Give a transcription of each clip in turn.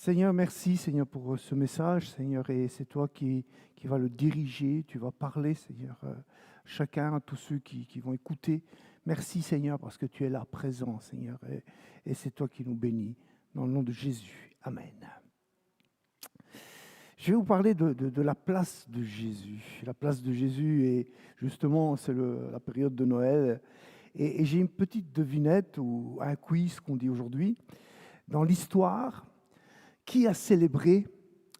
Seigneur, merci Seigneur pour ce message, Seigneur, et c'est toi qui vas le diriger, tu vas parler, Seigneur, chacun, à tous ceux qui vont écouter. Merci Seigneur parce que tu es là présent, Seigneur, et c'est toi qui nous bénis. Dans le nom de Jésus. Amen. Je vais vous parler de la place de Jésus. La place de Jésus, et justement, c'est la période de Noël. Et j'ai une petite devinette ou un quiz qu'on dit aujourd'hui. Dans l'histoire, qui a célébré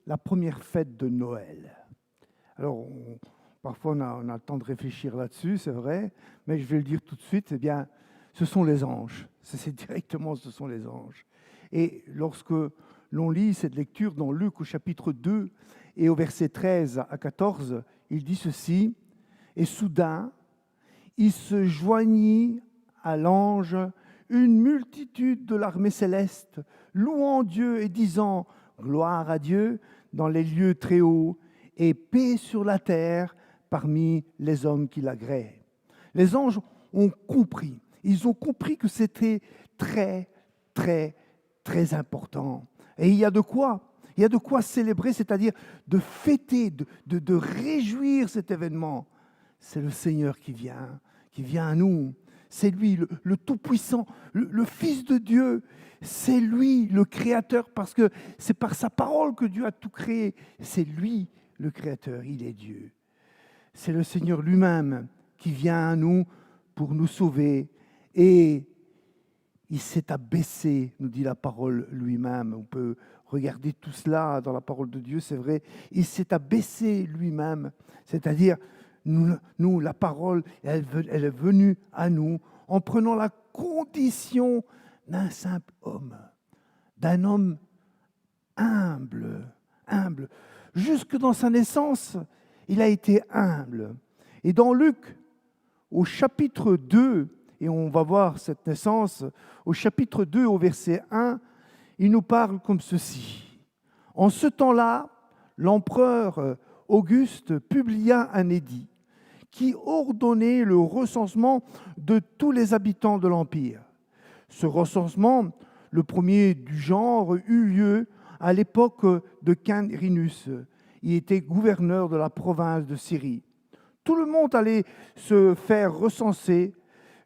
la première fête de Noël? Alors, parfois on a le temps de réfléchir là-dessus, c'est vrai, mais je vais le dire tout de suite, eh bien, ce sont les anges. C'est directement, ce sont les anges. Et lorsque l'on lit cette lecture dans Luc au chapitre 2 et au verset 13 à 14, il dit ceci, « Et soudain, il se joignit à l'ange une multitude de l'armée céleste, louant Dieu et disant « Gloire à Dieu dans les lieux très hauts et paix sur la terre parmi les hommes qui l'agréent. » Les anges ont compris. Ils ont compris que c'était très, très, très important. Et il y a de quoi célébrer, c'est-à-dire de fêter, de réjouir cet événement. C'est le Seigneur qui vient à nous. C'est lui, le Tout-Puissant, le Fils de Dieu. C'est lui, le Créateur, parce que c'est par sa parole que Dieu a tout créé. C'est lui, le Créateur, il est Dieu. C'est le Seigneur lui-même qui vient à nous pour nous sauver. Et il s'est abaissé, nous dit la parole lui-même. On peut regarder tout cela dans la parole de Dieu, c'est vrai. Il s'est abaissé lui-même, c'est-à-dire nous, la parole, elle est venue à nous en prenant la condition d'un simple homme, d'un homme humble. Jusque dans sa naissance, il a été humble. Et dans Luc, au chapitre 2, et on va voir cette naissance, au chapitre 2, au verset 1, il nous parle comme ceci. « En ce temps-là, l'empereur Auguste publia un édit qui ordonnait le recensement de tous les habitants de l'Empire. Ce recensement, le premier du genre, eut lieu à l'époque de Quirinius. Il était gouverneur de la province de Syrie. Tout le monde allait se faire recenser,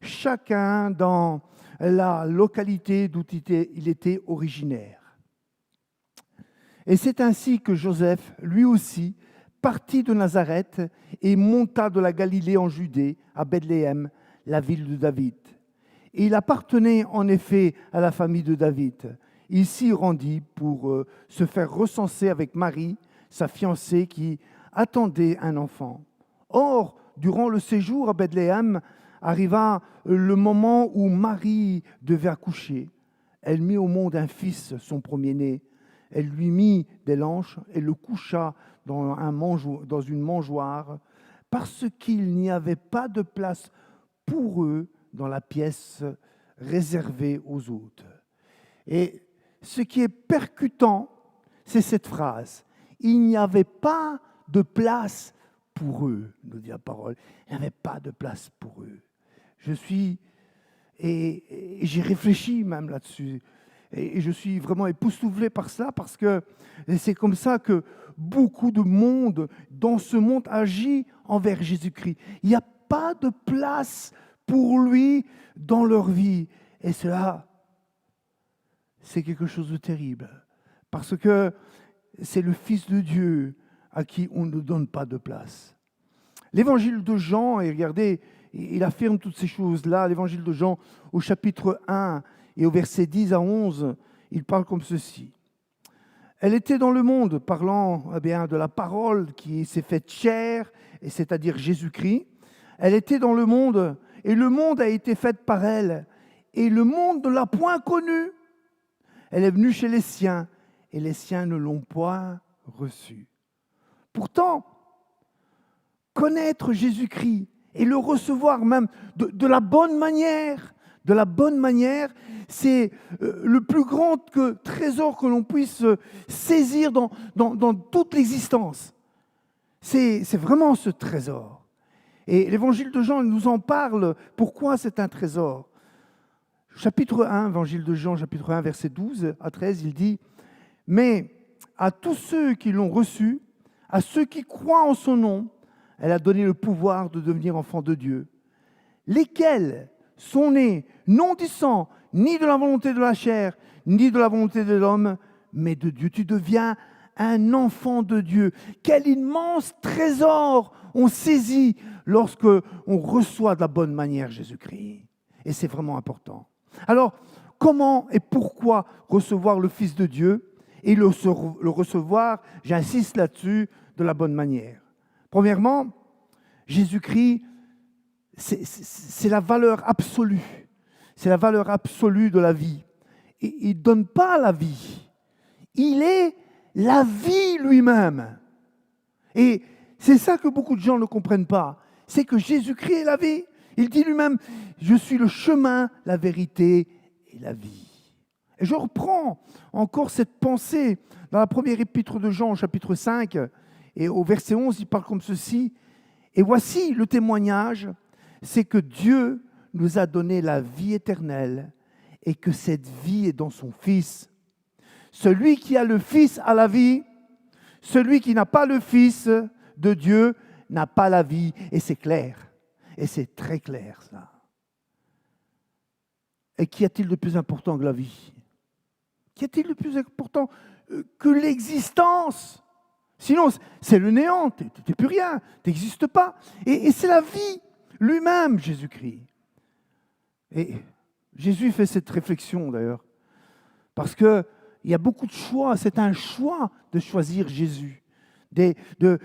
chacun dans la localité d'où il était originaire. Et c'est ainsi que Joseph, lui aussi, partit de Nazareth et monta de la Galilée en Judée, à Bethléem, la ville de David. Et il appartenait en effet à la famille de David. Il s'y rendit pour se faire recenser avec Marie, sa fiancée, qui attendait un enfant. Or, durant le séjour à Bethléem, arriva le moment où Marie devait accoucher. Elle mit au monde un fils, son premier-né. Elle lui mit des langes et le coucha dans une mangeoire parce qu'il n'y avait pas de place pour eux dans la pièce réservée aux hôtes. Et ce qui est percutant, c'est cette phrase. Il n'y avait pas de place pour eux, nous dit la parole. Il n'y avait pas de place pour eux. Et j'ai réfléchi même là-dessus. Et je suis vraiment époustouflé par ça parce que c'est comme ça que beaucoup de monde dans ce monde agit envers Jésus-Christ. Il n'y a pas de place pour lui dans leur vie. Et cela, c'est quelque chose de terrible. Parce que c'est le Fils de Dieu à qui on ne donne pas de place. L'évangile de Jean, et regardez, il affirme toutes ces choses-là. L'évangile de Jean, au chapitre 1 et au verset 10 à 11, il parle comme ceci. Elle était dans le monde, parlant de la parole qui s'est faite chair, et c'est-à-dire Jésus-Christ. Elle était dans le monde, et le monde a été fait par elle, et le monde ne l'a point connue. Elle est venue chez les siens, et les siens ne l'ont point reçue. Pourtant, connaître Jésus-Christ et le recevoir même de la bonne manière, c'est le plus grand trésor que l'on puisse saisir dans toute l'existence. C'est vraiment ce trésor. Et l'évangile de Jean nous en parle. Pourquoi c'est un trésor? Chapitre 1, évangile de Jean, chapitre 1, verset 12 à 13, il dit Mais à tous ceux qui l'ont reçu, à ceux qui croient en son nom, elle a donné le pouvoir de devenir enfants de Dieu, lesquels sont nés non du sang, ni de la volonté de la chair, ni de la volonté de l'homme, mais de Dieu. Tu deviens un enfant de Dieu. Quel immense trésor on saisit lorsque on reçoit de la bonne manière Jésus-Christ. Et c'est vraiment important. Alors, comment et pourquoi recevoir le Fils de Dieu et le recevoir, j'insiste là-dessus, de la bonne manière? Premièrement, Jésus-Christ, c'est la valeur absolue. C'est la valeur absolue de la vie. Et il ne donne pas la vie. Il est la vie lui-même. Et c'est ça que beaucoup de gens ne comprennent pas. C'est que Jésus-Christ est la vie. Il dit lui-même, je suis le chemin, la vérité et la vie. Et je reprends encore cette pensée dans la première épître de Jean, au chapitre 5, et au verset 11, il parle comme ceci. Et voici le témoignage, c'est que Dieu nous a donné la vie éternelle et que cette vie est dans son Fils. Celui qui a le Fils a la vie, celui qui n'a pas le Fils de Dieu n'a pas la vie. Et c'est clair, et c'est très clair ça. Et qu'y a-t-il de plus important que la vie? Qu'y a-t-il de plus important que l'existence? Sinon, c'est le néant, tu n'es plus rien, tu n'existes pas. Et c'est la vie lui-même, Jésus-Christ. Et Jésus fait cette réflexion d'ailleurs, parce qu'il y a beaucoup de choix, c'est un choix de choisir Jésus, de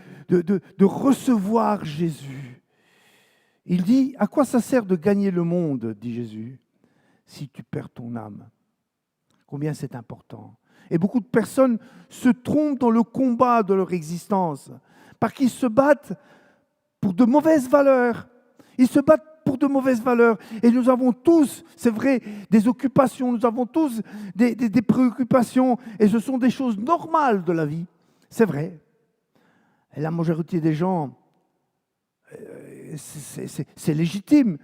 recevoir Jésus. Il dit, à quoi ça sert de gagner le monde, dit Jésus, si tu perds ton âme? Combien c'est important. Et beaucoup de personnes se trompent dans le combat de leur existence, parce qu'ils se battent pour de mauvaises valeurs. Ils se battent pour de mauvaises valeurs. Et nous avons tous, c'est vrai, des occupations, nous avons tous des préoccupations, et ce sont des choses normales de la vie. C'est vrai. Et la majorité des gens, c'est légitime,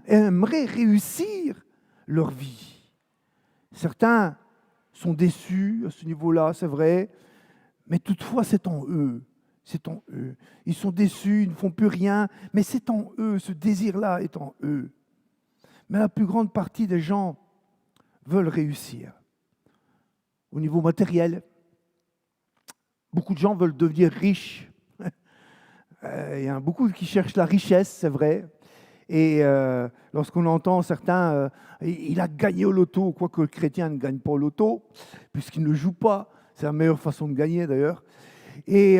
aimeraient réussir leur vie. Certains sont déçus à ce niveau-là, c'est vrai, mais toutefois c'est en eux. C'est en eux. Ils sont déçus, ils ne font plus rien, mais c'est en eux, ce désir-là est en eux. Mais la plus grande partie des gens veulent réussir. Au niveau matériel, beaucoup de gens veulent devenir riches. Il y en a beaucoup qui cherchent la richesse, c'est vrai. Et lorsqu'on entend certains, il a gagné au loto, quoique le chrétien ne gagne pas au loto, puisqu'il ne joue pas. C'est la meilleure façon de gagner d'ailleurs. Et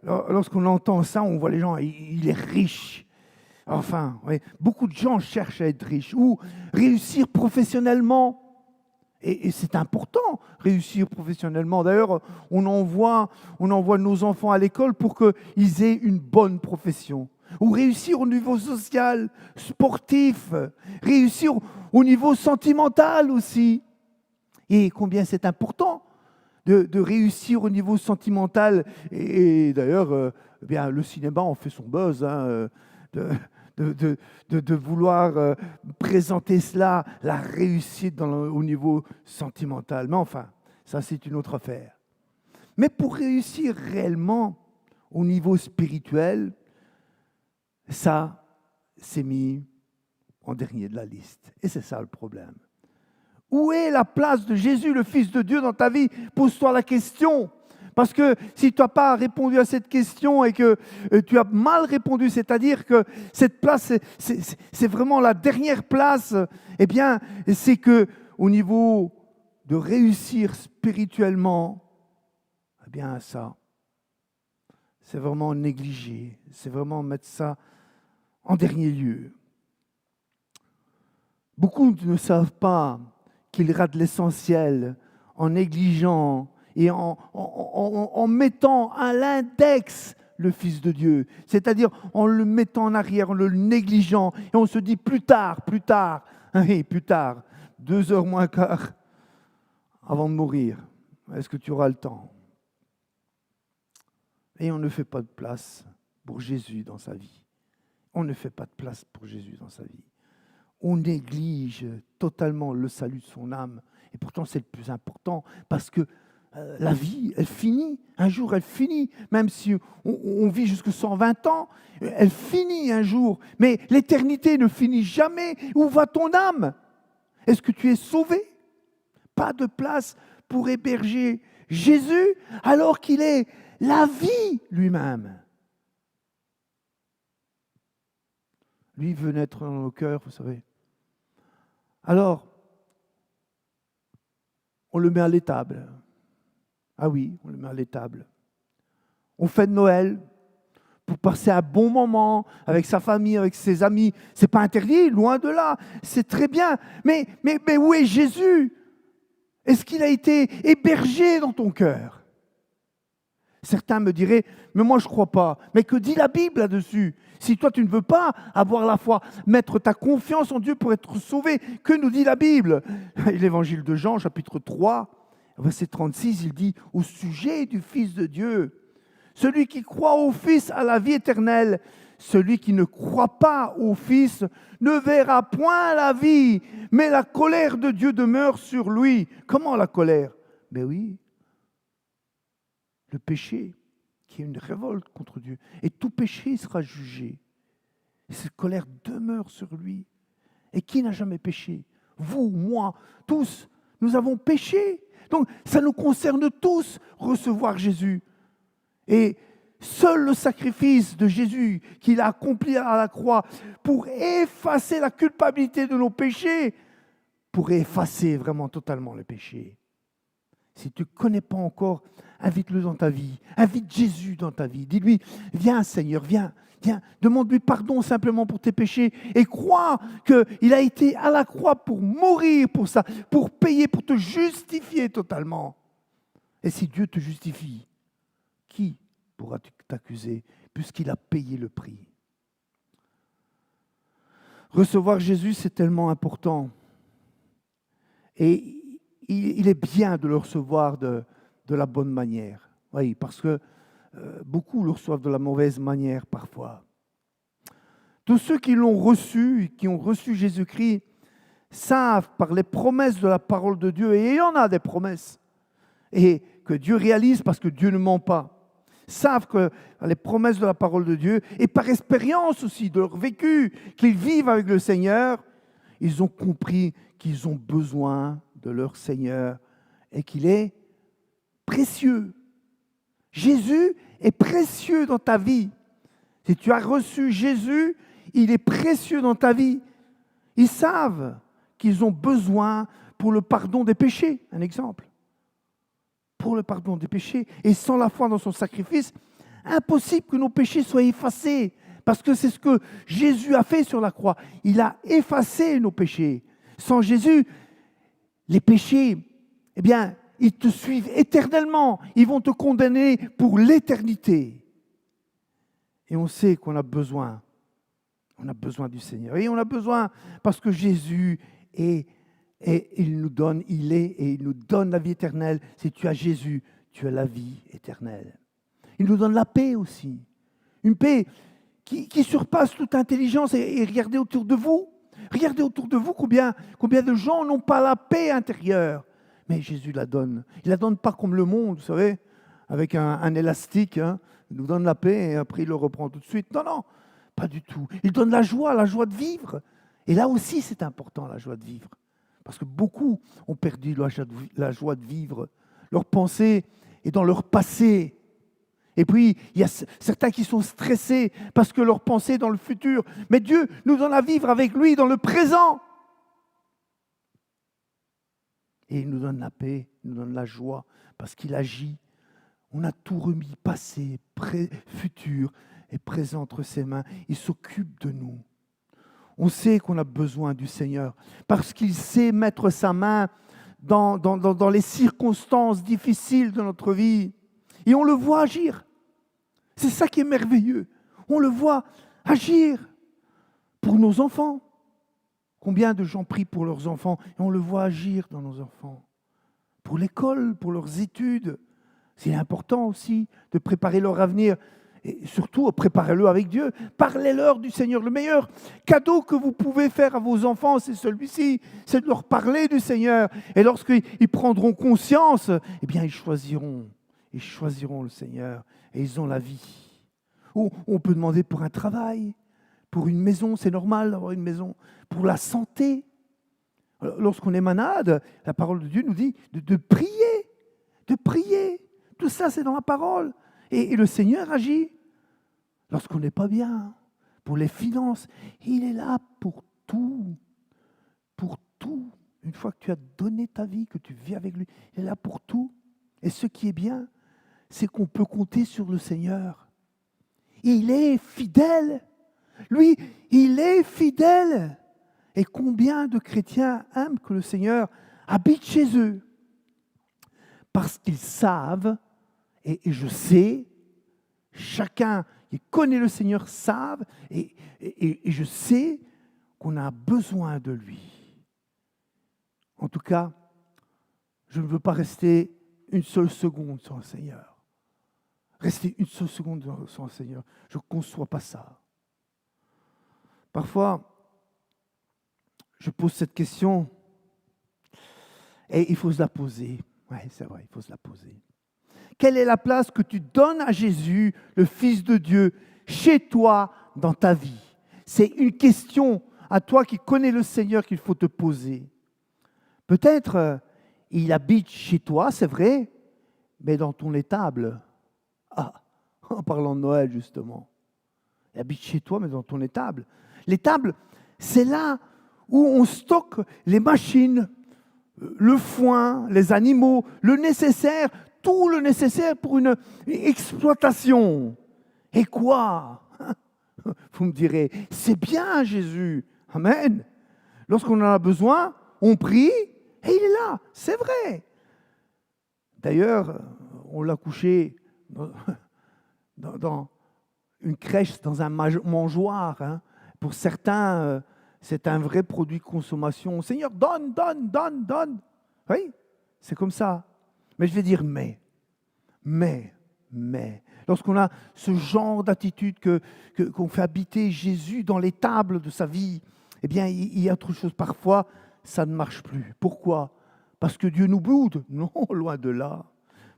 lorsqu'on entend ça, on voit les gens, il est riche. Enfin, ouais, beaucoup de gens cherchent à être riches ou réussir professionnellement. Et c'est important, réussir professionnellement. D'ailleurs, on envoie nos enfants à l'école pour qu'ils aient une bonne profession. Ou réussir au niveau social, sportif, réussir au niveau sentimental aussi. Et combien c'est important de réussir au niveau sentimental. Et d'ailleurs, eh bien, le cinéma en fait son buzz, hein, de vouloir présenter cela, la réussite au niveau sentimental. Mais enfin, ça c'est une autre affaire. Mais pour réussir réellement au niveau spirituel, ça, c'est mis en dernier de la liste. Et c'est ça le problème. Où est la place de Jésus, le Fils de Dieu, dans ta vie? Pose-toi la question. Parce que si tu n'as pas répondu à cette question et que tu as mal répondu, c'est-à-dire que cette place, c'est vraiment la dernière place, eh bien, c'est qu'au niveau de réussir spirituellement, eh bien, ça, c'est vraiment négligé. C'est vraiment mettre ça en dernier lieu. Beaucoup ne savent pas qu'ils ratent l'essentiel en négligeant et en mettant à l'index le Fils de Dieu, c'est-à-dire en le mettant en arrière, en le négligeant, et on se dit plus tard, oui, plus tard, 2h moins quart avant de mourir, est-ce que tu auras le temps? Et on ne fait pas de place pour Jésus dans sa vie. On ne fait pas de place pour Jésus dans sa vie. On néglige totalement le salut de son âme. Et pourtant, c'est le plus important parce que La vie, elle finit. Un jour, elle finit. Même si on vit jusqu'à 120 ans, elle finit un jour. Mais l'éternité ne finit jamais. Où va ton âme? Est-ce que tu es sauvé? Pas de place pour héberger Jésus alors qu'il est la vie lui-même. Lui veut naître dans nos cœurs, vous savez. Alors, on le met à l'étable. Ah oui, on le met à l'étable. On fête Noël pour passer un bon moment avec sa famille, avec ses amis. Ce n'est pas interdit, loin de là. C'est très bien. Mais où est Jésus? Est-ce qu'il a été hébergé dans ton cœur? Certains me diraient, mais moi je ne crois pas. Mais que dit la Bible là-dessus? Si toi tu ne veux pas avoir la foi, mettre ta confiance en Dieu pour être sauvé, que nous dit la Bible? L'évangile de Jean, chapitre 3, verset 36, il dit, au sujet du Fils de Dieu, celui qui croit au Fils a la vie éternelle. Celui qui ne croit pas au Fils ne verra point la vie, mais la colère de Dieu demeure sur lui. Comment la colère? Ben oui, le péché, qui est une révolte contre Dieu. Et tout péché sera jugé. Et cette colère demeure sur lui. Et qui n'a jamais péché? Vous, moi, tous, nous avons péché. Donc, ça nous concerne tous, recevoir Jésus. Et seul le sacrifice de Jésus qu'il a accompli à la croix pour effacer la culpabilité de nos péchés, pour effacer vraiment totalement le péché. Si tu ne connais pas encore, invite-le dans ta vie. Invite Jésus dans ta vie. Dis-lui, viens Seigneur, viens. Demande-lui pardon simplement pour tes péchés et crois qu'il a été à la croix pour mourir pour ça, pour payer, pour te justifier totalement. Et si Dieu te justifie, qui pourra t'accuser puisqu'il a payé le prix? Recevoir Jésus, c'est tellement important. Et il est bien de le recevoir de la bonne manière. Oui, parce que beaucoup le reçoivent de la mauvaise manière parfois. Tous ceux qui l'ont reçu, qui ont reçu Jésus-Christ, savent par les promesses de la parole de Dieu, et il y en a des promesses, et que Dieu réalise parce que Dieu ne ment pas, savent que les promesses de la parole de Dieu, et par expérience aussi de leur vécu, qu'ils vivent avec le Seigneur, ils ont compris qu'ils ont besoin de leur Seigneur et qu'il est précieux. Jésus est précieux dans ta vie. Si tu as reçu Jésus, il est précieux dans ta vie. Ils savent qu'ils ont besoin pour le pardon des péchés, un exemple. Pour le pardon des péchés. Et sans la foi dans son sacrifice, impossible que nos péchés soient effacés. Parce que c'est ce que Jésus a fait sur la croix. Il a effacé nos péchés. Sans Jésus, les péchés, eh bien, ils te suivent éternellement. Ils vont te condamner pour l'éternité. Et on sait qu'on a besoin. On a besoin du Seigneur. Et on a besoin parce que Jésus est, et il nous donne, il est et il nous donne la vie éternelle. Si tu as Jésus, tu as la vie éternelle. Il nous donne la paix aussi. Une paix qui surpasse toute intelligence. Et regardez autour de vous. Regardez autour de vous combien de gens n'ont pas la paix intérieure. Mais Jésus la donne. Il ne la donne pas comme le monde, vous savez, avec un élastique. Hein. Il nous donne la paix et après il le reprend tout de suite. Non, non, pas du tout. Il donne la joie de vivre. Et là aussi, c'est important, la joie de vivre. Parce que beaucoup ont perdu la joie de vivre. Leur pensée est dans leur passé. Et puis, il y a certains qui sont stressés parce que leur pensée est dans le futur. Mais Dieu nous donne à vivre avec lui dans le présent. Et il nous donne la paix, il nous donne la joie parce qu'il agit. On a tout remis, passé, futur et présent entre ses mains. Il s'occupe de nous. On sait qu'on a besoin du Seigneur parce qu'il sait mettre sa main dans les circonstances difficiles de notre vie. Et on le voit agir. C'est ça qui est merveilleux. On le voit agir pour nos enfants. Combien de gens prient pour leurs enfants et on le voit agir dans nos enfants. Pour l'école, pour leurs études. C'est important aussi de préparer leur avenir. Et surtout, préparez-le avec Dieu. Parlez-leur du Seigneur. Le meilleur cadeau que vous pouvez faire à vos enfants, c'est celui-ci. C'est de leur parler du Seigneur. Et lorsqu'ils prendront conscience, eh bien, ils choisiront le Seigneur. Et ils ont la vie. Ou on peut demander pour un travail, pour une maison. C'est normal d'avoir une maison. Pour la santé. Lorsqu'on est malade, la parole de Dieu nous dit de prier. De prier. Tout ça, c'est dans la parole. Et le Seigneur agit lorsqu'on n'est pas bien, pour les finances. Il est là pour tout. Pour tout. Une fois que tu as donné ta vie, que tu vis avec lui, il est là pour tout. Et ce qui est bien, c'est qu'on peut compter sur le Seigneur. Il est fidèle. Lui, il est fidèle. Et combien de chrétiens aiment que le Seigneur habite chez eux? Parce qu'ils savent, et je sais, chacun qui connaît le Seigneur savent, et je sais qu'on a besoin de lui. En tout cas, je ne veux pas rester une seule seconde sans le Seigneur. Rester une seule seconde sans le Seigneur, je ne conçois pas ça. Parfois, je pose cette question et il faut se la poser. Oui, c'est vrai, il faut se la poser. Quelle est la place que tu donnes à Jésus, le Fils de Dieu, chez toi, dans ta vie? C'est une question à toi qui connais le Seigneur qu'il faut te poser. Peut-être il habite chez toi, c'est vrai, mais dans ton étable. Ah, en parlant de Noël justement. Il habite chez toi, mais dans ton étable. L'étable, c'est là où on stocke les machines, le foin, les animaux, le nécessaire, tout le nécessaire pour une exploitation. Et quoi? Vous me direz, c'est bien Jésus. Amen. Lorsqu'on en a besoin, on prie et il est là. C'est vrai. D'ailleurs, on l'a couché dans une crèche, dans un mangeoire. Hein. Pour certains, c'est un vrai produit de consommation. Seigneur, donne, donne, donne, donne. Oui, c'est comme ça. Mais je vais dire mais. Lorsqu'on a ce genre d'attitude qu'on fait habiter Jésus dans les tables de sa vie, eh bien, il y a autre chose. Parfois, ça ne marche plus. Pourquoi? Parce que Dieu nous boude? Non, loin de là.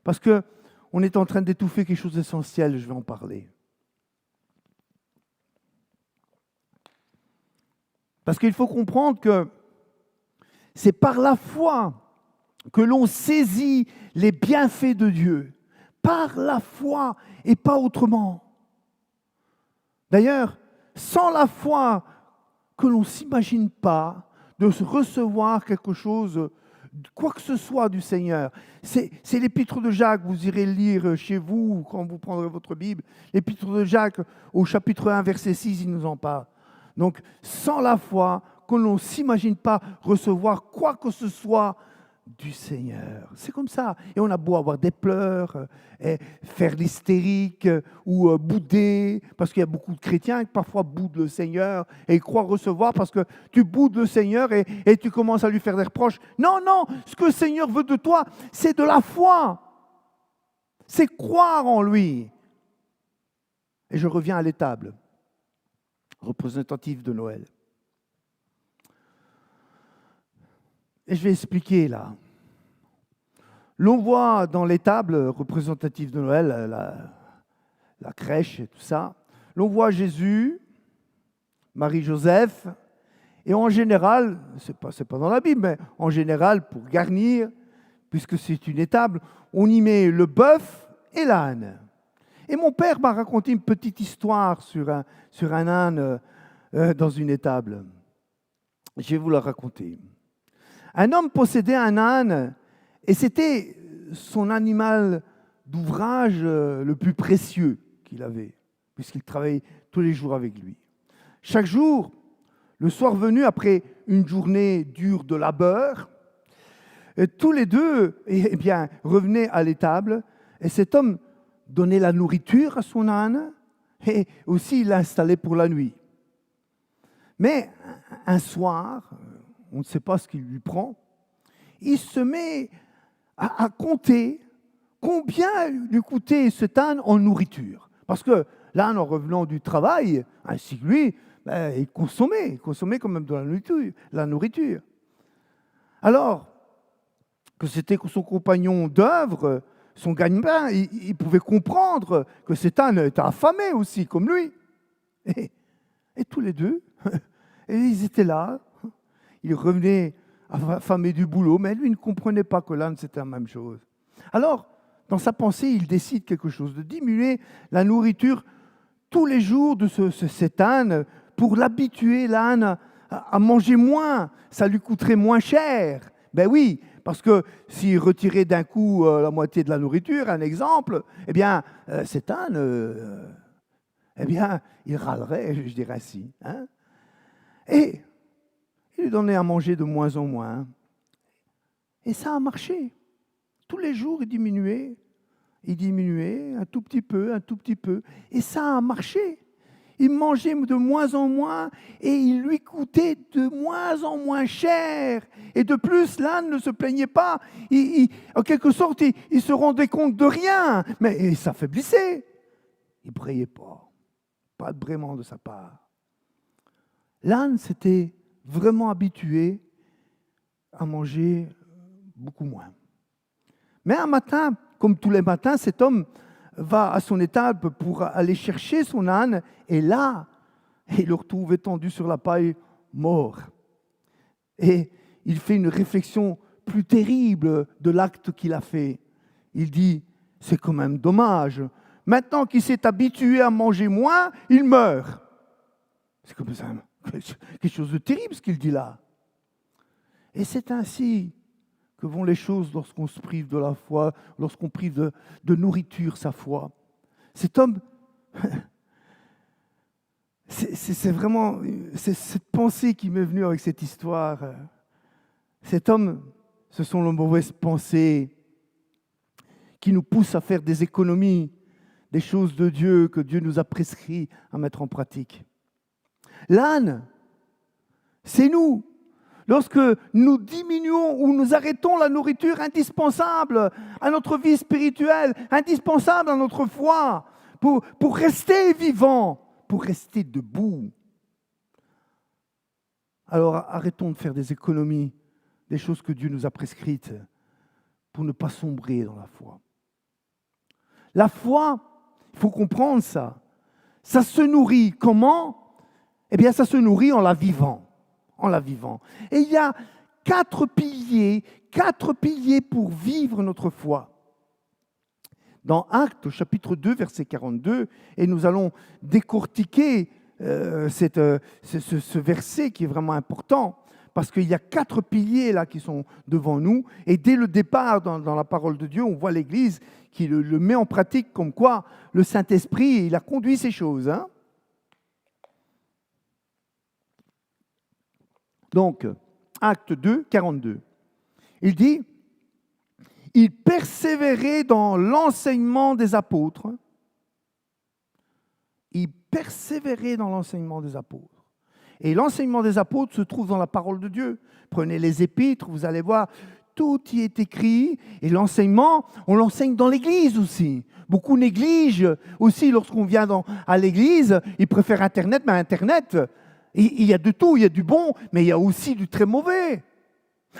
Parce qu'on est en train d'étouffer quelque chose d'essentiel, je vais en parler. Parce qu'il faut comprendre que c'est par la foi que l'on saisit les bienfaits de Dieu. Par la foi et pas autrement. D'ailleurs, sans la foi, que l'on ne s'imagine pas de recevoir quelque chose, quoi que ce soit du Seigneur. C'est l'épître de Jacques, vous irez lire chez vous quand vous prendrez votre Bible. L'épître de Jacques, au chapitre 1, verset 6, il nous en parle. Donc, sans la foi, que l'on ne s'imagine pas recevoir quoi que ce soit du Seigneur. C'est comme ça. Et on a beau avoir des pleurs, faire l'hystérique ou bouder, parce qu'il y a beaucoup de chrétiens qui parfois boudent le Seigneur et ils croient recevoir parce que tu boudes le Seigneur et tu commences à lui faire des reproches. Non, non, ce que le Seigneur veut de toi, c'est de la foi. C'est croire en lui. Et je reviens à l'étable représentative de Noël. Et je vais expliquer là. L'on voit dans l'étable représentative de Noël, la crèche et tout ça, l'on voit Jésus, Marie-Joseph, et en général, c'est pas dans la Bible, mais en général, pour garnir, puisque c'est une étable, on y met le bœuf et l'âne. Et mon père m'a raconté une petite histoire sur un âne dans une étable. Je vais vous la raconter. Un homme possédait un âne et c'était son animal d'ouvrage le plus précieux qu'il avait, puisqu'il travaillait tous les jours avec lui. Chaque jour, le soir venu, après une journée dure de labeur, tous les deux bien, revenaient à l'étable et cet homme donnait la nourriture à son âne et aussi l'installait pour la nuit. Mais un soir, on ne sait pas ce qu'il lui prend, il se met à compter combien lui coûtait cet âne en nourriture. Parce que l'âne, en revenant du travail, ainsi que lui, il consommait quand même de la nourriture. Alors que c'était son compagnon d'œuvre, son gagne-pain, il pouvait comprendre que cet âne était affamé aussi, comme lui. Et tous les deux, et ils étaient là, ils revenaient affamés du boulot, mais lui ne comprenait pas que l'âne c'était la même chose. Alors, dans sa pensée, il décide quelque chose, de diminuer la nourriture tous les jours de cet âne pour l'habituer, l'âne, à manger moins. Ça lui coûterait moins cher. Ben oui, parce que s'il retirait d'un coup la moitié de la nourriture, un exemple, eh bien, cet âne, eh bien, il râlerait, je dirais ainsi. Hein? Et il lui donnait à manger de moins en moins. Et ça a marché. Tous les jours, il diminuait un tout petit peu, un tout petit peu. Et ça a marché. Il mangeait de moins en moins et il lui coûtait de moins en moins cher. Et de plus, l'âne ne se plaignait pas. En quelque sorte, il se rendait compte de rien, mais il s'affaiblissait. Il ne brayait pas de braiement de sa part. L'âne s'était vraiment habitué à manger beaucoup moins. Mais un matin, comme tous les matins, cet homme va à son étable pour aller chercher son âne, et là, il le retrouve étendu sur la paille, mort. Et il fait une réflexion plus terrible de l'acte qu'il a fait. Il dit, c'est quand même dommage. Maintenant qu'il s'est habitué à manger moins, il meurt. C'est comme ça, quelque chose de terrible ce qu'il dit là. Et c'est ainsi que vont les choses lorsqu'on se prive de la foi, lorsqu'on prive de nourriture sa foi. Cet homme, c'est vraiment cette pensée qui m'est venue avec cette histoire. Cet homme, ce sont les mauvaises pensées qui nous poussent à faire des économies, des choses de Dieu que Dieu nous a prescrit à mettre en pratique. L'âne, c'est nous. Lorsque nous diminuons ou nous arrêtons la nourriture indispensable à notre vie spirituelle, indispensable à notre foi, pour rester vivant, pour rester debout. Alors arrêtons de faire des économies, des choses que Dieu nous a prescrites, pour ne pas sombrer dans la foi. La foi, il faut comprendre ça. Ça se nourrit comment? Eh bien, ça se nourrit en la vivant. En la vivant. Et il y a 4 piliers pour vivre notre foi. Dans Actes, chapitre 2, verset 42, et nous allons décortiquer ce verset qui est vraiment important, parce qu'il y a 4 piliers là qui sont devant nous, et dès le départ dans la parole de Dieu, on voit l'Église qui le met en pratique, comme quoi le Saint-Esprit, il a conduit ces choses. Hein. Donc, Acte 2, 42. Il dit, il persévérait dans l'enseignement des apôtres. Il persévérait dans l'enseignement des apôtres. Et l'enseignement des apôtres se trouve dans la parole de Dieu. Prenez les épîtres, vous allez voir, tout y est écrit. Et l'enseignement, on l'enseigne dans l'église aussi. Beaucoup négligent aussi lorsqu'on vient à l'église, ils préfèrent Internet, mais Internet, il y a de tout, il y a du bon, mais il y a aussi du très mauvais.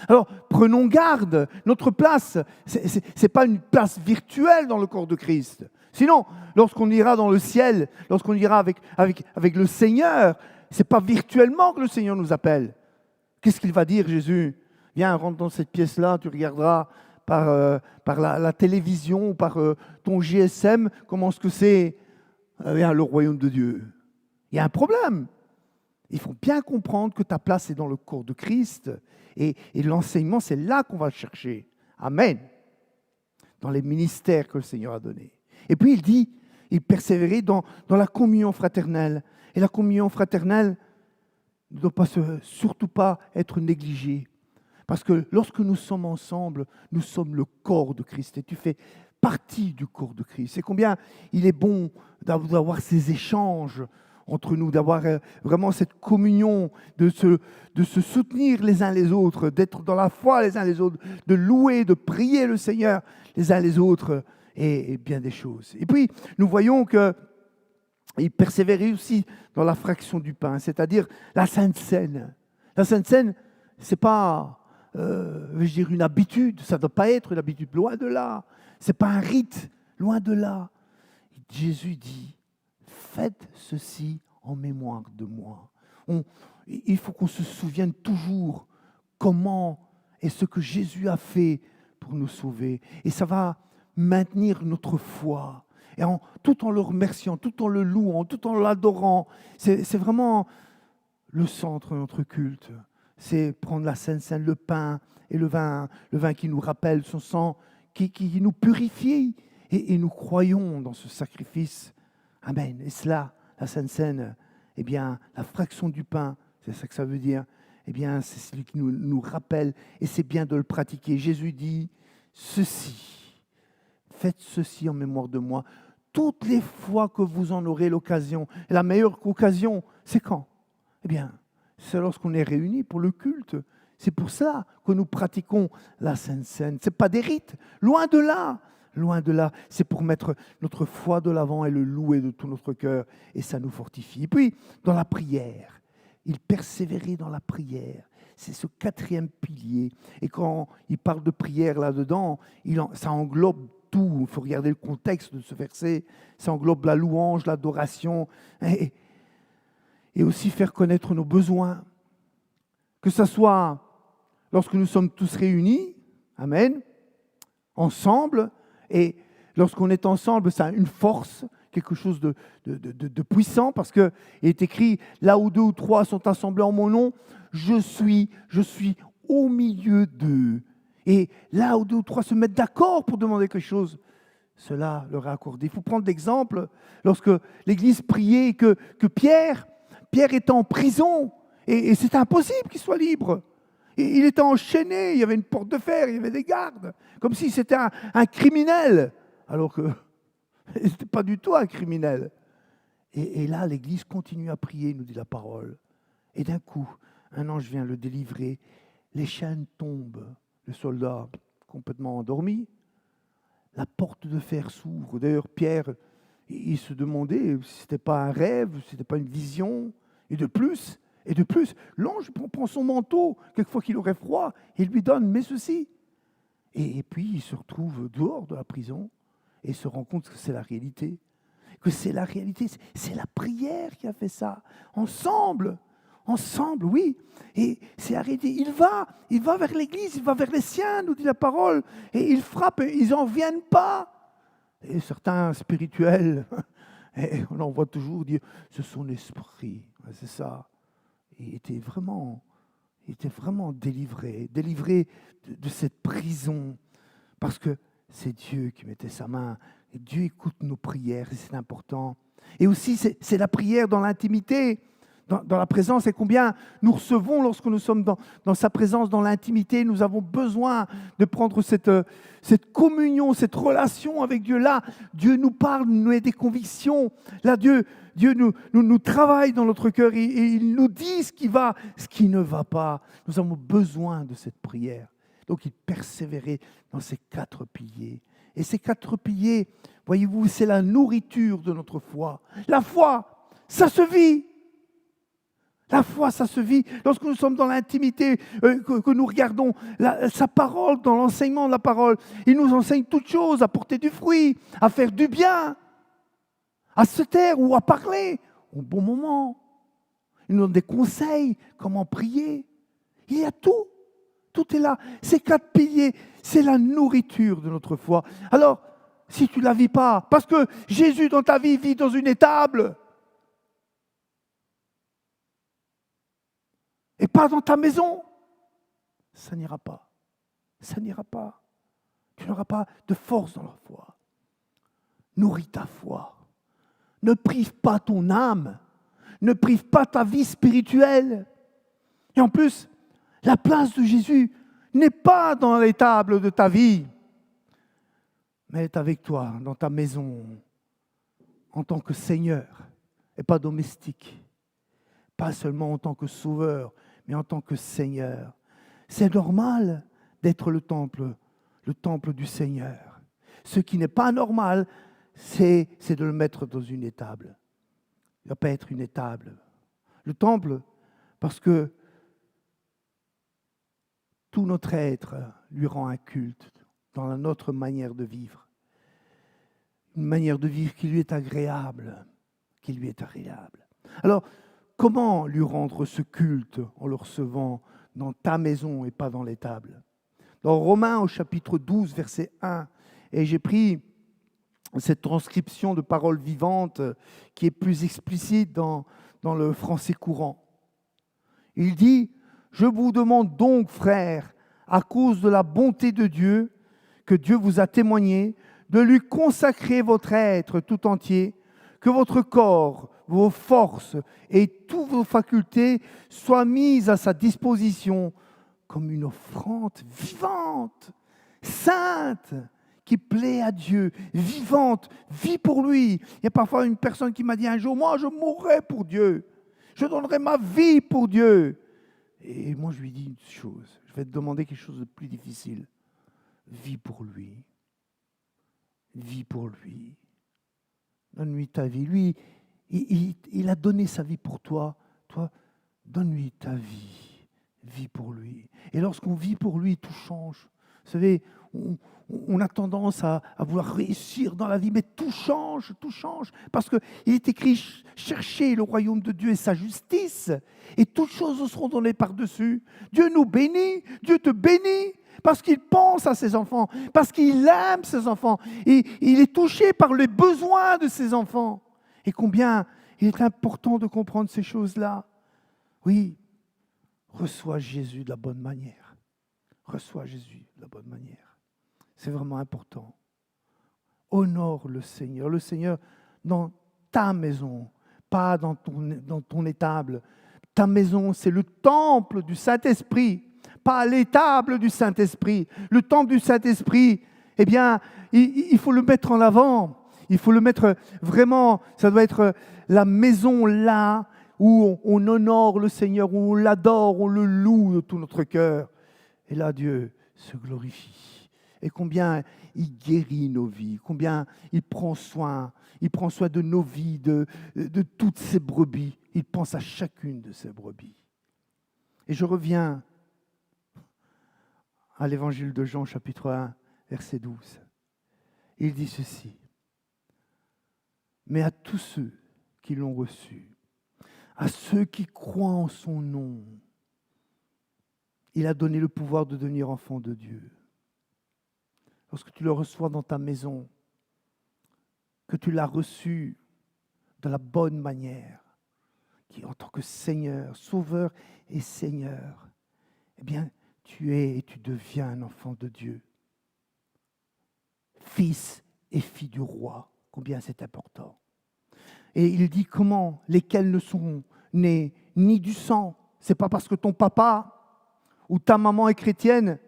Alors, prenons garde. Notre place, ce n'est pas une place virtuelle dans le corps de Christ. Sinon, lorsqu'on ira dans le ciel, lorsqu'on ira avec le Seigneur, ce n'est pas virtuellement que le Seigneur nous appelle. Qu'est-ce qu'il va dire, Jésus? Viens, rentre dans cette pièce-là, tu regarderas par la télévision, par ton GSM, comment est-ce que c'est le royaume de Dieu. Il y a un problème. Il faut bien comprendre que ta place est dans le corps de Christ et l'enseignement, c'est là qu'on va le chercher. Amen. Dans les ministères que le Seigneur a donnés. Et puis il dit, il persévérait dans la communion fraternelle. Et la communion fraternelle ne doit surtout pas être négligée. Parce que lorsque nous sommes ensemble, nous sommes le corps de Christ. Et tu fais partie du corps de Christ. C'est combien il est bon d'avoir ces échanges entre nous, d'avoir vraiment cette communion, de se soutenir les uns les autres, d'être dans la foi les uns les autres, de louer, de prier le Seigneur les uns les autres, et bien des choses. Et puis, nous voyons que Et il persévérait aussi dans la fraction du pain, c'est-à-dire la Sainte Seine. La Sainte Seine, ce n'est pas une habitude, ça ne doit pas être une habitude, loin de là. Ce n'est pas un rite, loin de là. Jésus dit, faites ceci en mémoire de moi. Il faut qu'on se souvienne toujours comment et ce que Jésus a fait pour nous sauver. Et ça va maintenir notre foi. Et tout en le remerciant, tout en le louant, tout en l'adorant. C'est vraiment le centre de notre culte. C'est prendre la Sainte Seine, le pain et le vin qui nous rappelle son sang, qui nous purifie. Et nous croyons dans ce sacrifice. Amen. Et cela, la Sainte Seine, eh bien, la fraction du pain, c'est ça que ça veut dire, eh bien, c'est celui qui nous rappelle, et c'est bien de le pratiquer. Jésus dit, faites ceci en mémoire de moi, toutes les fois que vous en aurez l'occasion. Et la meilleure occasion, c'est quand? Eh bien, c'est lorsqu'on est réunis pour le culte. C'est pour ça que nous pratiquons la Sainte Seine. Ce n'est pas des rites, loin de là. Loin de là, c'est pour mettre notre foi de l'avant et le louer de tout notre cœur, et ça nous fortifie. Et puis, dans la prière, il persévérait dans la prière. C'est ce 4e pilier. Et quand il parle de prière là-dedans, ça englobe tout. Il faut regarder le contexte de ce verset. Ça englobe la louange, l'adoration, et aussi faire connaître nos besoins. Que ce soit lorsque nous sommes tous réunis, amen, ensemble. Et lorsqu'on est ensemble, ça a une force, quelque chose de puissant, parce qu'il est écrit, là où 2 ou 3 sont assemblés en mon nom, je suis au milieu d'eux. Et là où 2 ou 3 se mettent d'accord pour demander quelque chose, cela leur est accordé. Il faut prendre l'exemple, lorsque l'Église priait que Pierre était en prison, et c'était impossible qu'il soit libre. Il était enchaîné, il y avait une porte de fer, il y avait des gardes, comme si c'était un criminel, alors que ce n'était pas du tout un criminel. Et là, l'Église continue à prier, nous dit la parole. Et d'un coup, un ange vient le délivrer, les chaînes tombent, le soldat complètement endormi, la porte de fer s'ouvre. D'ailleurs, Pierre, il se demandait si ce n'était pas un rêve, si ce n'était pas une vision, et de plus, l'ange prend son manteau, quelquefois qu'il aurait froid, et il lui donne, mets ceci. Et puis, il se retrouve dehors de la prison et se rend compte que c'est la réalité. C'est la prière qui a fait ça. Ensemble, oui. Et c'est la réalité. Il va vers l'Église, il va vers les siens, nous dit la parole, et il frappe, et ils n'en viennent pas. Et certains spirituels, et on en voit toujours dire, c'est son esprit, c'est ça. Il était vraiment délivré de cette prison, parce que c'est Dieu qui mettait sa main, et Dieu écoute nos prières, et c'est important. Et aussi, c'est la prière dans l'intimité, dans la présence, et combien nous recevons lorsque nous sommes dans sa présence, dans l'intimité. Nous avons besoin de prendre cette communion, cette relation avec Dieu. Là, Dieu nous parle, nous met des convictions. Là, Dieu nous travaille dans notre cœur et il nous dit ce qui ne va pas. Nous avons besoin de cette prière. Donc, il persévérait dans ces 4 piliers. Et ces 4 piliers, voyez-vous, c'est la nourriture de notre foi. La foi, ça se vit. La foi, ça se vit lorsque nous sommes dans l'intimité, que nous regardons sa parole, dans l'enseignement de la parole. Il nous enseigne toutes choses, à porter du fruit, à faire du bien, à se taire ou à parler au bon moment. Il nous donne des conseils, comment prier. Il y a tout. Tout est là. Ces 4 piliers, c'est la nourriture de notre foi. Alors, si tu ne la vis pas, parce que Jésus dans ta vie vit dans une étable, et pas dans ta maison, ça n'ira pas. Ça n'ira pas. Tu n'auras pas de force dans la foi. Nourris ta foi. Ne prive pas ton âme. Ne prive pas ta vie spirituelle. Et en plus, la place de Jésus n'est pas dans l'étable de ta vie, mais elle est avec toi, dans ta maison, en tant que Seigneur, et pas domestique. Pas seulement en tant que sauveur, mais en tant que Seigneur. C'est normal d'être le temple du Seigneur. Ce qui n'est pas normal, c'est de le mettre dans une étable. ne doit pas être une étable. Le temple, parce que tout notre être lui rend un culte dans notre manière de vivre. Une manière de vivre qui lui est agréable. Qui lui est agréable. Alors, comment lui rendre ce culte en le recevant dans ta maison et pas dans l'étable? Dans Romains au chapitre 12, verset 1, et j'ai pris cette transcription de paroles vivantes qui est plus explicite dans le français courant. Il dit, « Je vous demande donc, frères, à cause de la bonté de Dieu, que Dieu vous a témoigné, de lui consacrer votre être tout entier, que votre corps, vos forces et toutes vos facultés soient mises à sa disposition comme une offrande vivante, sainte, qui plaît à Dieu, vivante, vie pour lui. Il y a parfois une personne qui m'a dit un jour, moi je mourrai pour Dieu, je donnerai ma vie pour Dieu. Et moi je lui dis une chose, je vais te demander quelque chose de plus difficile. Vis pour lui. Vis pour lui. Donne-lui ta vie. Lui, il a donné sa vie pour toi. Toi, donne-lui ta vie. Vis pour lui. Et lorsqu'on vit pour lui, tout change. Vous savez, on a tendance à vouloir réussir dans la vie, mais tout change. Parce qu'il est écrit, cherchez le royaume de Dieu et sa justice, et toutes choses seront données par-dessus. Dieu nous bénit, Dieu te bénit, parce qu'il pense à ses enfants, parce qu'il aime ses enfants, et il est touché par les besoins de ses enfants. Et combien il est important de comprendre ces choses-là. Oui, reçois Jésus de la bonne manière. Reçois Jésus de la bonne manière. C'est vraiment important. Honore le Seigneur dans ta maison, pas dans ton étable. Ta maison, c'est le temple du Saint-Esprit, pas l'étable du Saint-Esprit. Le temple du Saint-Esprit, eh bien, il faut le mettre en avant. Il faut le mettre vraiment, ça doit être la maison là où on honore le Seigneur, où on l'adore, on le loue de tout notre cœur. Et là, Dieu se glorifie. Et combien il guérit nos vies, combien il prend soin de nos vies, de toutes ces brebis. Il pense à chacune de ces brebis. Et je reviens à l'évangile de Jean, chapitre 1, verset 12. Il dit ceci. Mais à tous ceux qui l'ont reçu, à ceux qui croient en son nom, il a donné le pouvoir de devenir enfant de Dieu. Lorsque tu le reçois dans ta maison, que tu l'as reçu de la bonne manière, qui en tant que Seigneur, Sauveur et Seigneur, eh bien, tu es et tu deviens un enfant de Dieu. Fils et fille du roi, combien c'est important. Et il dit comment? Lesquels ne sont nés ni du sang. C'est pas parce que ton papa ou ta maman est chrétienne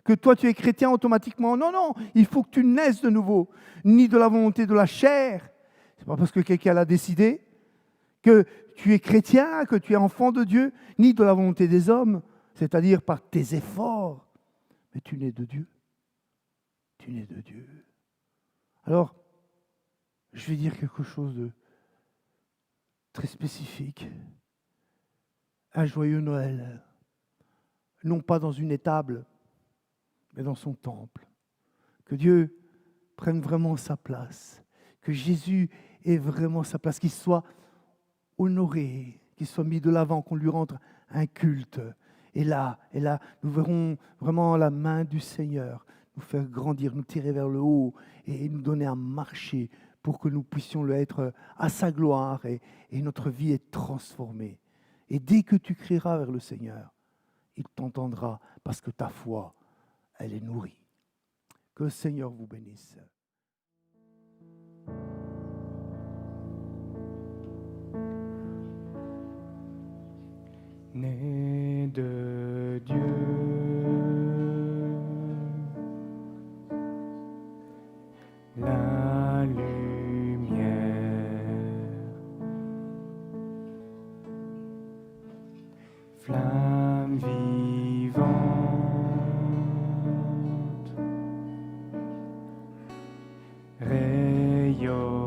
que toi tu es chrétien automatiquement. Non, non, il faut que tu naisses de nouveau. Ni de la volonté de la chair. C'est pas parce que quelqu'un l'a décidé que tu es chrétien, que tu es enfant de Dieu, ni de la volonté des hommes, c'est-à-dire par tes efforts. Mais tu nais de Dieu. Tu nais de Dieu. Alors, je vais dire quelque chose de très spécifique. Un joyeux Noël. Non pas dans une étable, mais dans son temple. Que Dieu prenne vraiment sa place. Que Jésus ait vraiment sa place. Qu'il soit honoré, qu'il soit mis de l'avant, qu'on lui rende un culte. Et là, nous verrons vraiment la main du Seigneur nous faire grandir, nous tirer vers le haut et nous donner à marcher pour que nous puissions le être à sa gloire et notre vie est transformée. Et dès que tu crieras vers le Seigneur, il t'entendra parce que ta foi, elle est nourrie. Que le Seigneur vous bénisse. Né de Dieu, la lumière, flamme vivante, rayonnant,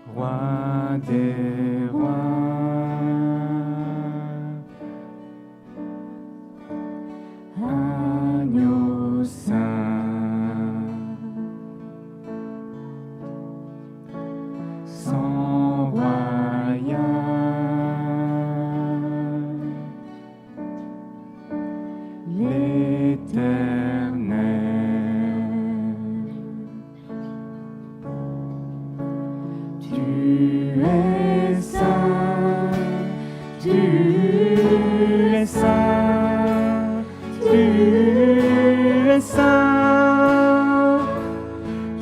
Roi des rois, agneau saint, sang royal, l'Éternel. Tu es saint, tu es saint, tu es saint,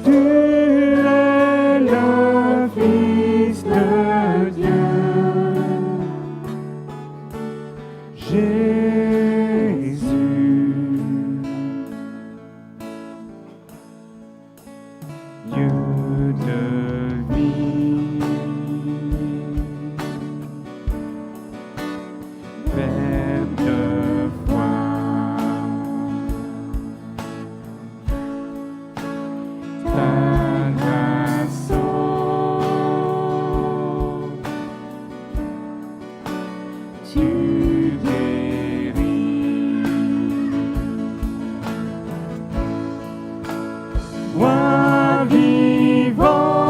tu es le Fils de Dieu. Jésus, Dieu de vie, Père de foi, ta grâce sauve, tu guéris. Roi vivant,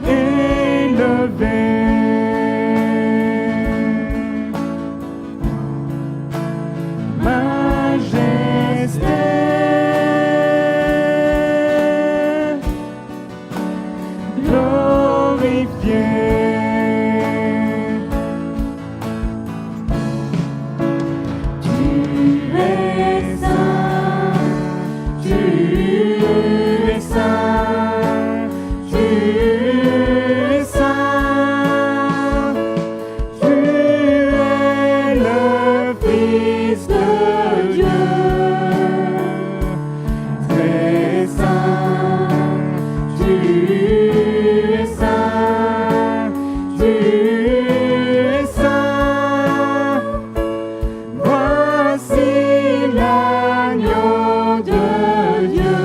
élevé, majesté, glorifié. Tu es saint, tu es saint, tu es saint, tu es le Fils de Dieu, très saint, tu es saint, tu es saint. Voici l'agneau de Dieu,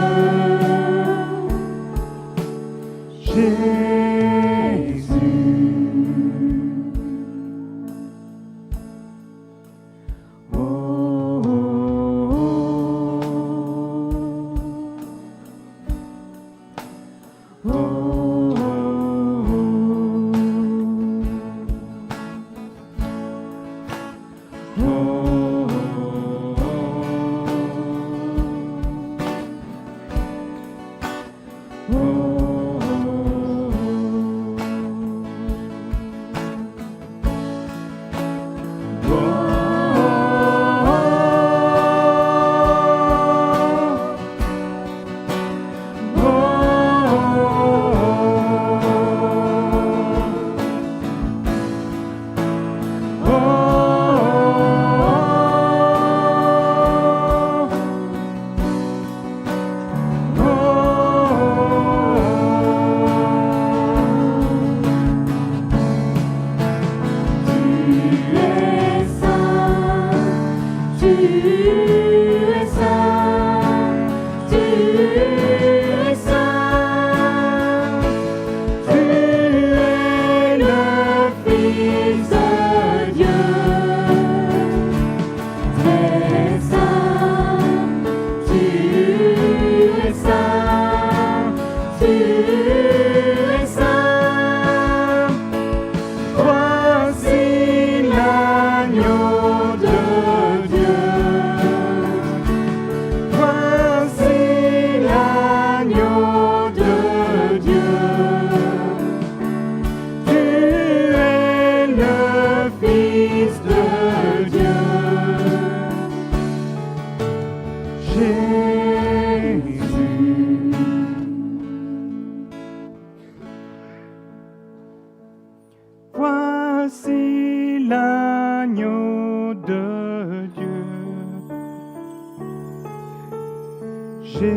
Jésus. Oh, oh, oh, oh, oh, oh, oh, Voici l'agneau de Dieu, Jésus.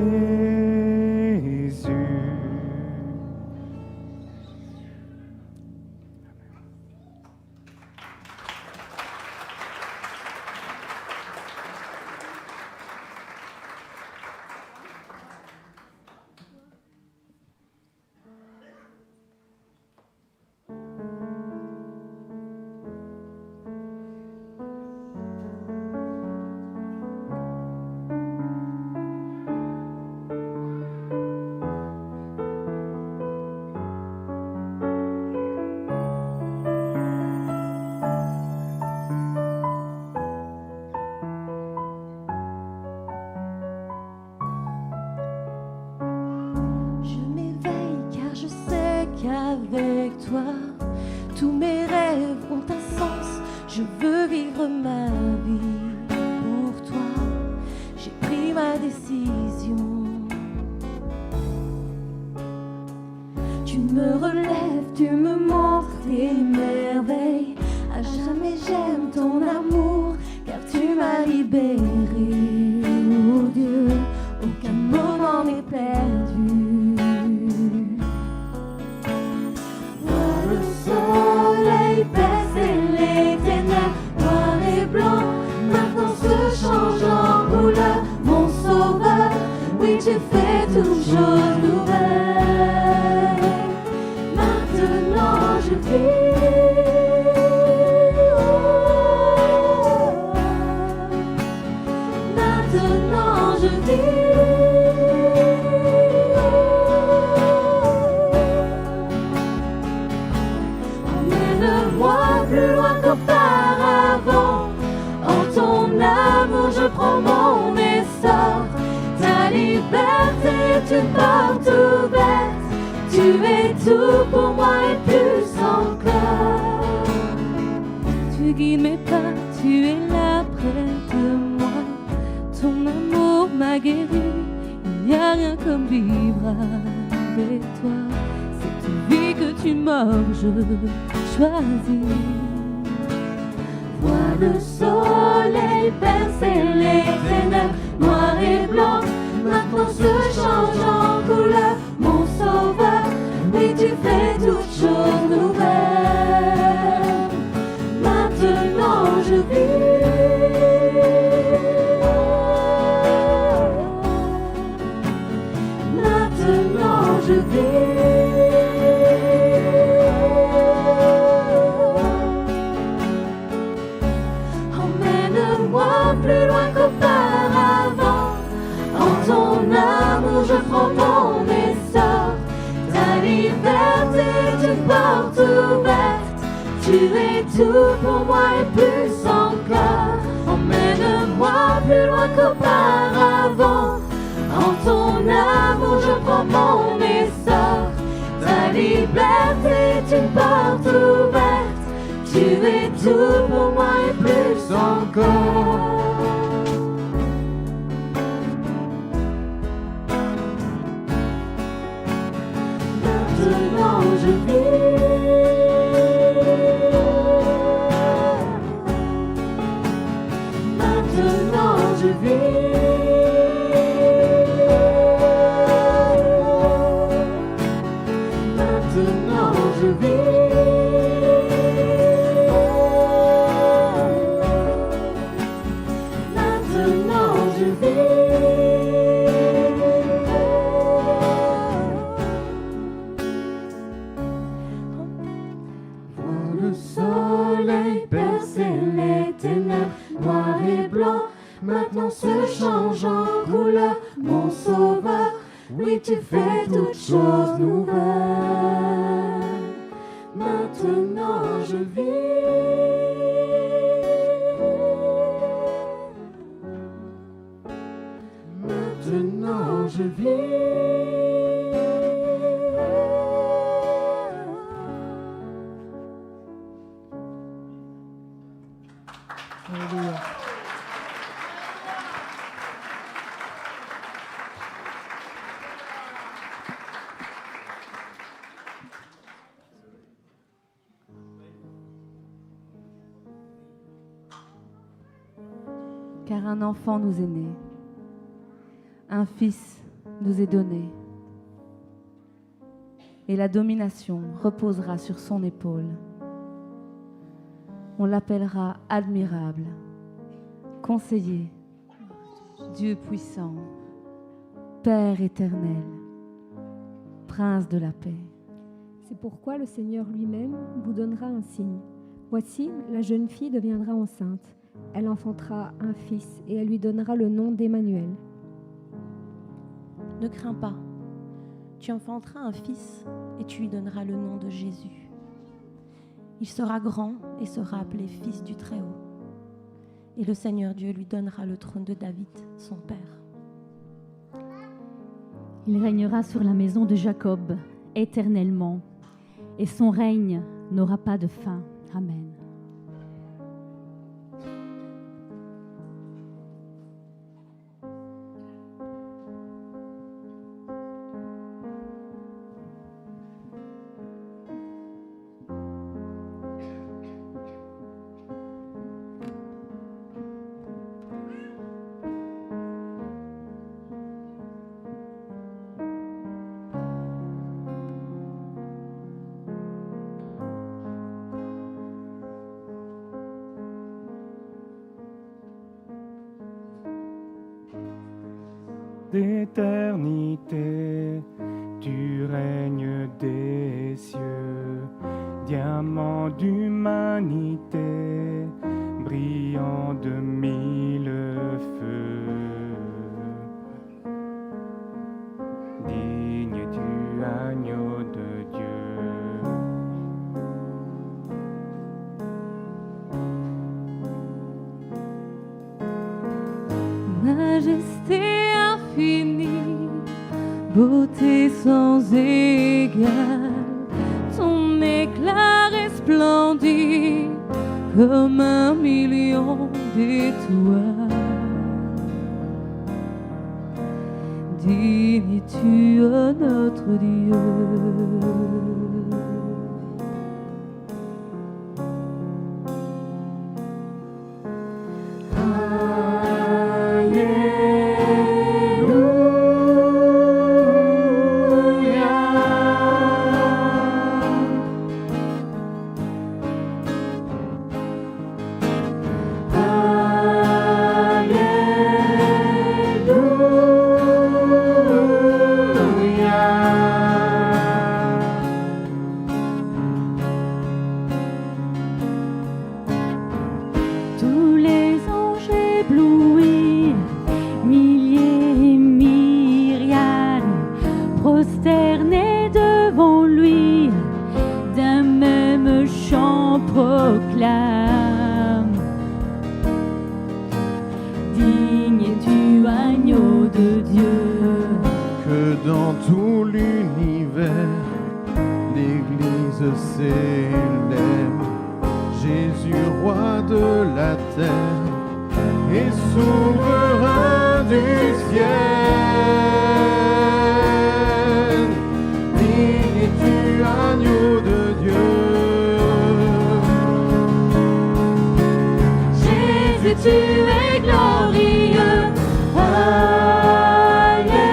toi. Tous mes rêves ont un sens, je veux vivre ma vie pour toi. J'ai pris ma décision. Tu me relèves, tu me montres tes merveilles. À jamais j'aime ton amour, car tu m'as libéré. Oh Dieu, aucun moment n'est perdu. Vois le soleil percer les ténèbres, noir et blanc, maintenant se change en couleur. Mon sauveur, oui tu fais toutes choses nouvelles. Maintenant je vis. Maintenant je emmène-moi plus loin qu'auparavant. En ton amour je prends mon essor. Ta liberté est une porte ouverte. Tu es tout pour moi et plus encore. Tu guides mes pas, tu es là près de moi. Ton amour m'a guéri, il n'y a rien comme vivre avec toi. Cette vie que tu m'offres, je choisis. Vois le soleil percer les ténèbres, noir et blanc, maintenant se change en couleur. Mon sauveur, oui tu fais toutes choses nouvelles. Maintenant je vis. Maintenant je vis. Emmène-moi plus loin qu'auparavant. En ton amour je prends mon essor. Ta liberté est une porte ouverte. Tu es tout pour moi et plus encore. Emmène-moi plus loin qu'auparavant. En ton amour je prends mon essor. Ta liberté est une porte ouverte. Tu es tout pour moi et plus encore. Maintenant je vis. Maintenant je vis. Maintenant je vis. Maintenant je vis. Vois le soleil percer les ténèbres, noir et blanc, maintenant se change en couleur. Mon sauveur, oui tu fais toutes choses nouvelles. Maintenant je vis. Maintenant je vis. Alléluia. Car un enfant nous est né, un fils nous est donné, et la domination reposera sur son épaule. On l'appellera admirable, conseiller, Dieu puissant, Père éternel, Prince de la paix. C'est pourquoi le Seigneur lui-même vous donnera un signe. Voici, la jeune fille deviendra enceinte. Elle enfantera un fils et elle lui donnera le nom d'Emmanuel. Ne crains pas, tu enfanteras un fils et tu lui donneras le nom de Jésus. Il sera grand et sera appelé fils du Très-Haut. Et le Seigneur Dieu lui donnera le trône de David, son père. Il régnera sur la maison de Jacob éternellement, et son règne n'aura pas de fin. Amen. D'éternité, tu règnes des cieux, diamant d'humanité, brillant de mille feux. Digne du agneau de Dieu. Majesté infinie, beauté sans égale, ton éclat resplendit comme 1 million d'étoiles. Digne es-tu, ô notre Dieu. Tous les anges éblouis, milliers et myriades, prosternés devant lui, d'un même chant proclament: digne es-tu, agneau de Dieu. Que dans tout l'univers, l'Église célèbre Jésus, roi de la terre et souverain du ciel. Digne es-tu, agneau de Dieu. Jésus, tu es glorieux. Alléluia.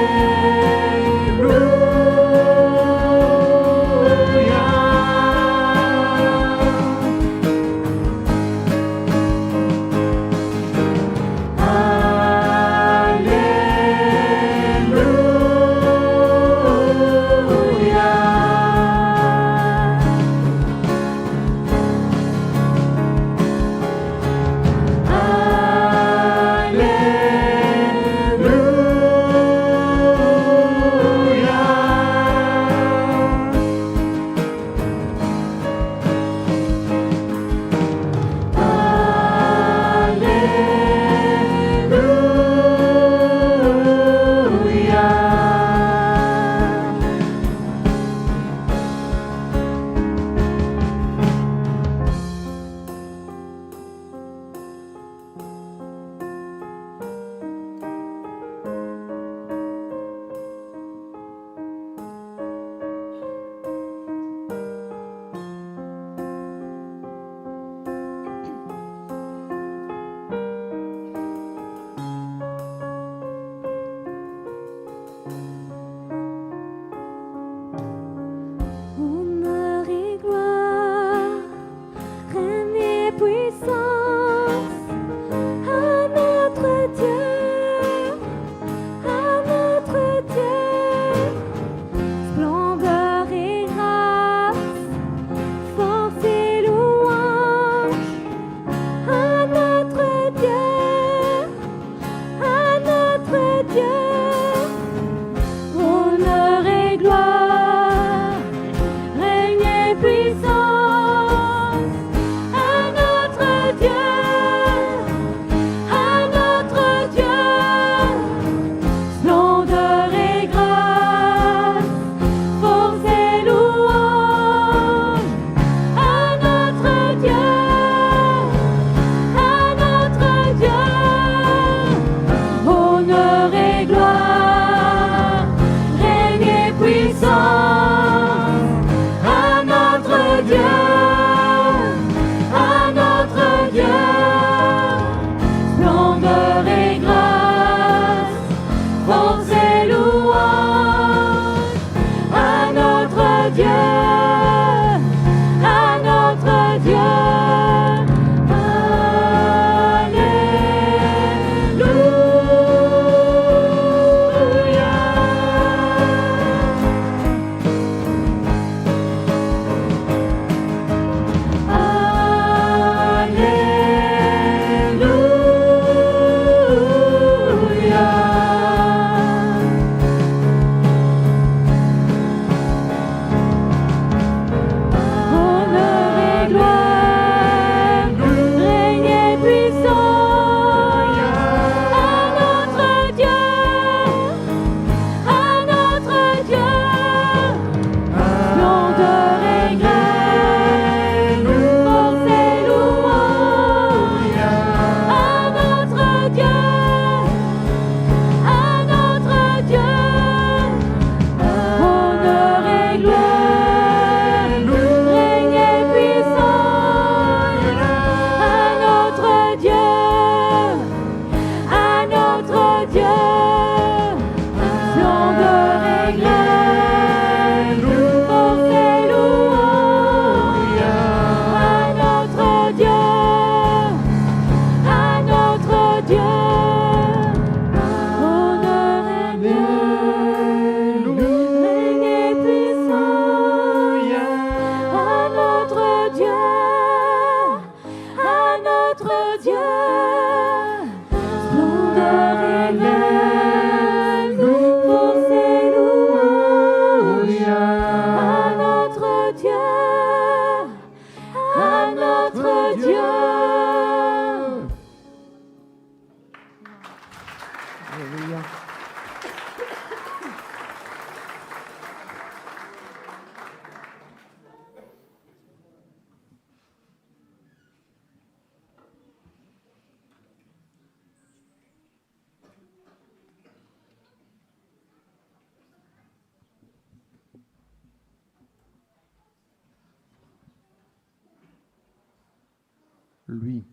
lui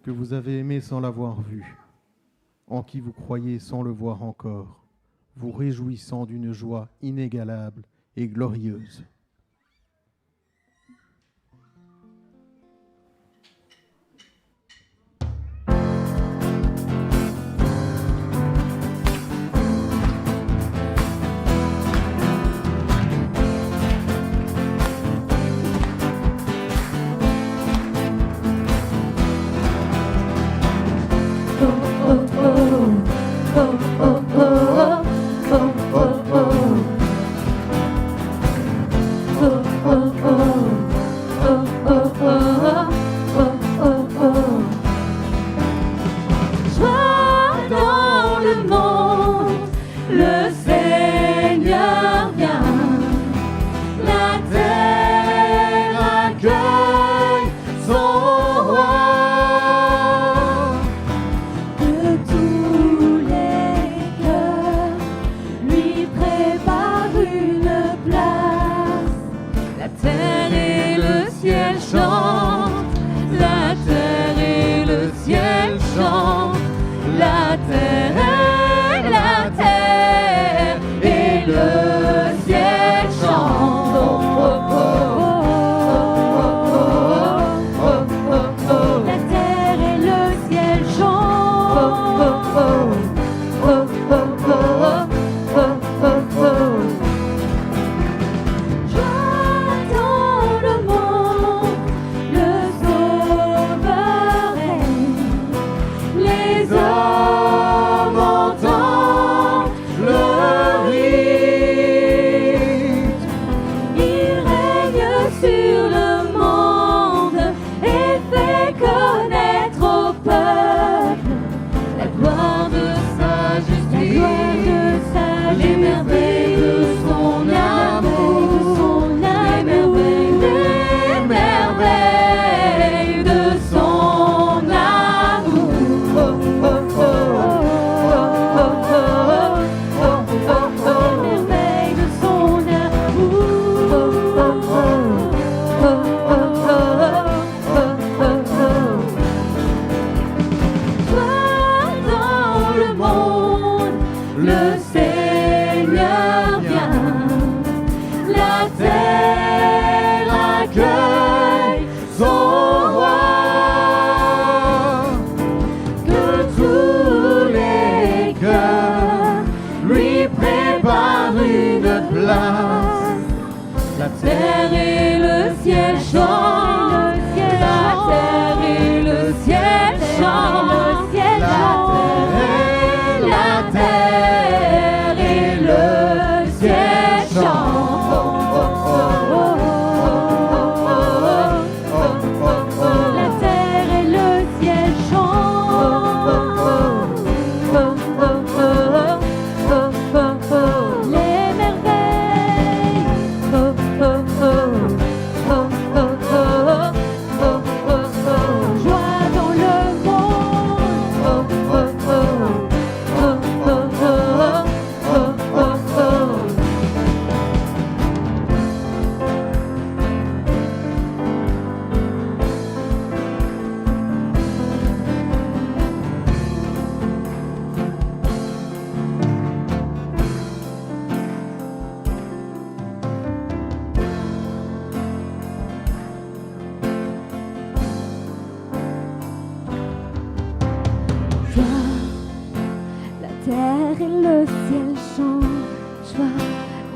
que vous avez aimé sans l'avoir vu, en qui vous croyez sans le voir encore, vous réjouissant d'une joie inégalable et glorieuse.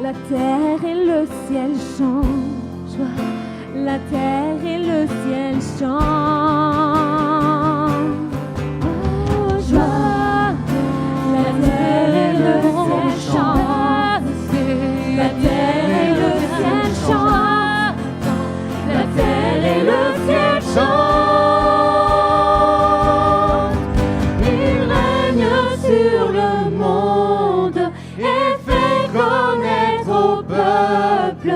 La terre et le ciel chantent, joie. La terre et le ciel chantent, oh, joie. La terre et le ciel chantent, la terre et le ciel chantent, la terre et le ciel chantent. Il règne sur le monde et fait connaître au peuple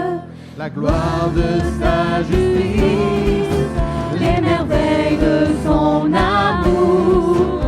la gloire de sa justice, les merveilles de son amour.